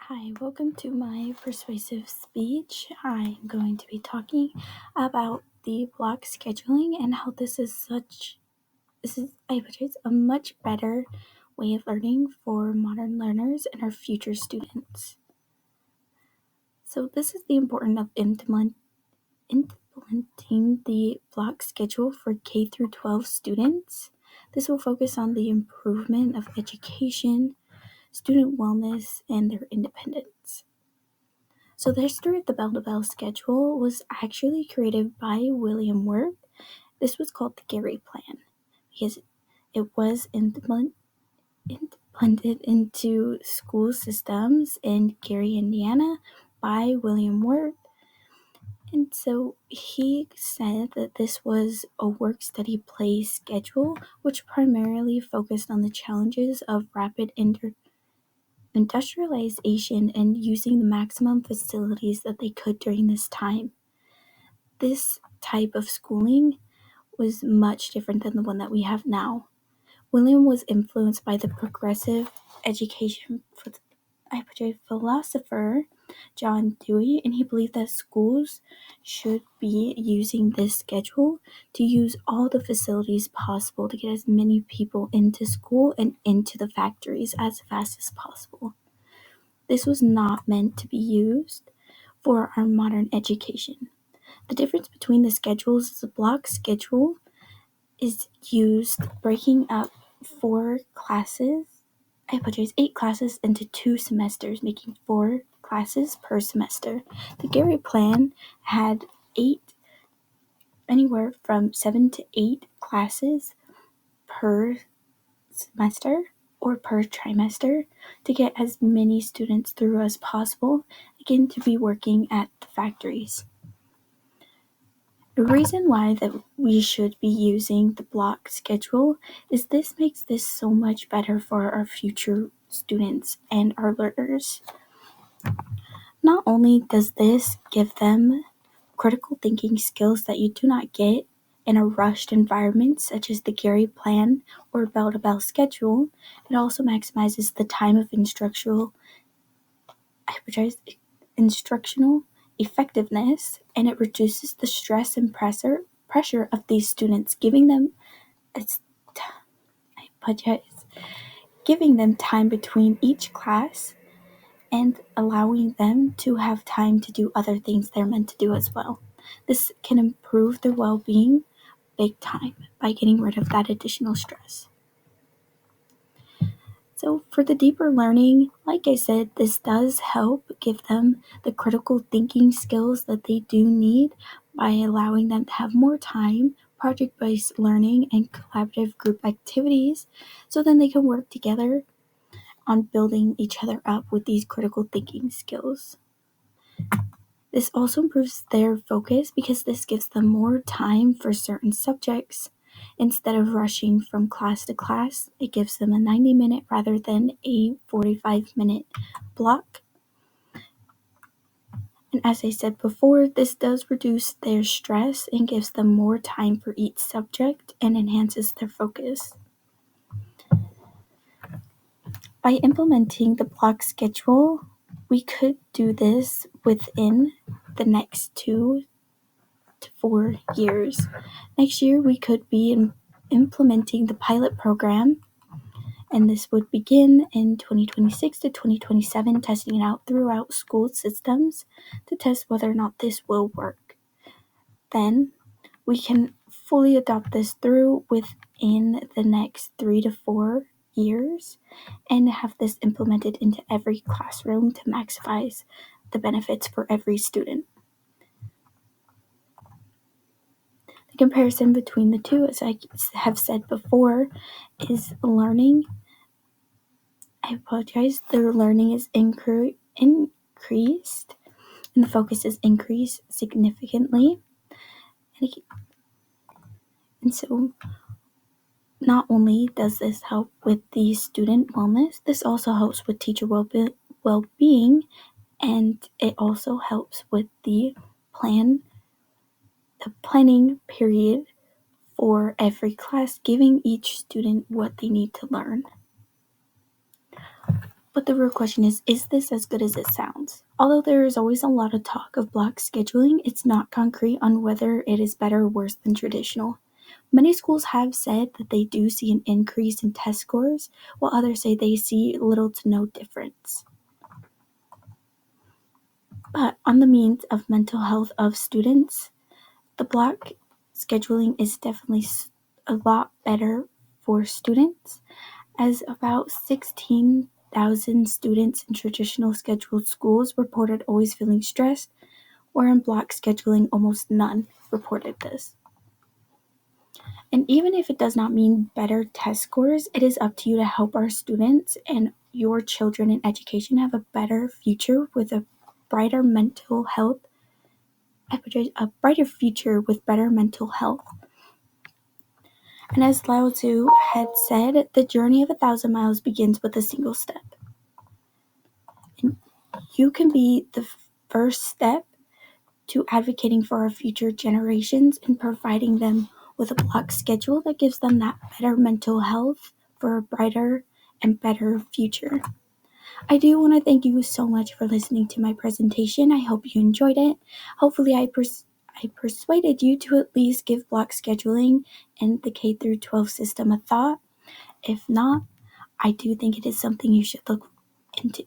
Hi, welcome to my persuasive speech. I'm going to be talking about the block scheduling and how I would say, a much better way of learning for modern learners and our future students. So this is the importance of implementing the block schedule for K through 12 students. This will focus on the improvement of education, student wellness, and their independence. So the history of the bell-to-bell schedule was actually created by William Worth. This was called the Gary Plan because it was implemented into school systems in Gary, Indiana by William Worth. And so he said that this was a work-study-play schedule which primarily focused on the challenges of rapid industrialization and using the maximum facilities that they could during this time. This type of schooling was much different than the one that we have now. William was influenced by the progressive education philosopher John Dewey, and he believed that schools should be using this schedule to use all the facilities possible to get as many people into school and into the factories as fast as possible. This was not meant to be used for our modern education. The difference between the schedules is a block schedule is used breaking up 8 classes into 2 semesters, making 4 classes per semester. The Gary Plan had anywhere from 7 to 8 classes per semester or per trimester to get as many students through as possible, again to be working at the factories. The reason why that we should be using the block schedule is this makes this so much better for our future students and our learners. Not only does this give them critical thinking skills that you do not get in a rushed environment such as the Gary Plan or bell-to-bell schedule, it also maximizes the time of instructional effectiveness, and it reduces the stress and pressure of these students, giving them time between each class and allowing them to have time to do other things they're meant to do as well. This can improve their well-being big time by getting rid of that additional stress. So for the deeper learning, like I said, this does help give them the critical thinking skills that they do need by allowing them to have more time, project-based learning, and collaborative group activities, so then they can work together on building each other up with these critical thinking skills. This also improves their focus because this gives them more time for certain subjects. Instead of rushing from class to class, it gives them a 90-minute rather than a 45-minute block. And as I said before, this does reduce their stress and gives them more time for each subject and enhances their focus. By implementing the block schedule, we could do this within the next 2 to 4 years. Next year, we could be implementing the pilot program, and this would begin in 2026 to 2027, testing it out throughout school systems to test whether or not this will work. Then we can fully adopt this through within the next 3 to 4 years and have this implemented into every classroom to maximize the benefits for every student. The comparison between the two, as I have said before, is learning. Their learning is increased and the focus is increased significantly. And so not only does this help with the student wellness, this also helps with teacher well-being, and it also helps with the planning period for every class, giving each student what they need to learn. But the real question is this as good as it sounds? Although there is always a lot of talk of block scheduling, it's not concrete on whether it is better or worse than traditional. Many schools have said that they do see an increase in test scores, while others say they see little to no difference. But on the means of mental health of students, the block scheduling is definitely a lot better for students, as about 16,000 students in traditional scheduled schools reported always feeling stressed, where in block scheduling almost none reported this. And even if it does not mean better test scores, it is up to you to help our students and your children in education have a better future with a brighter mental health, a brighter future with better mental health. And as Lao Tzu had said, the journey of 1,000 miles begins with a single step. And you can be the first step to advocating for our future generations and providing them with a block schedule that gives them that better mental health for a brighter and better future. I do want to thank you so much for listening to my presentation. I hope you enjoyed it. Hopefully I persuaded you to at least give block scheduling and the K through 12 system a thought. If not, I do think it is something you should look into.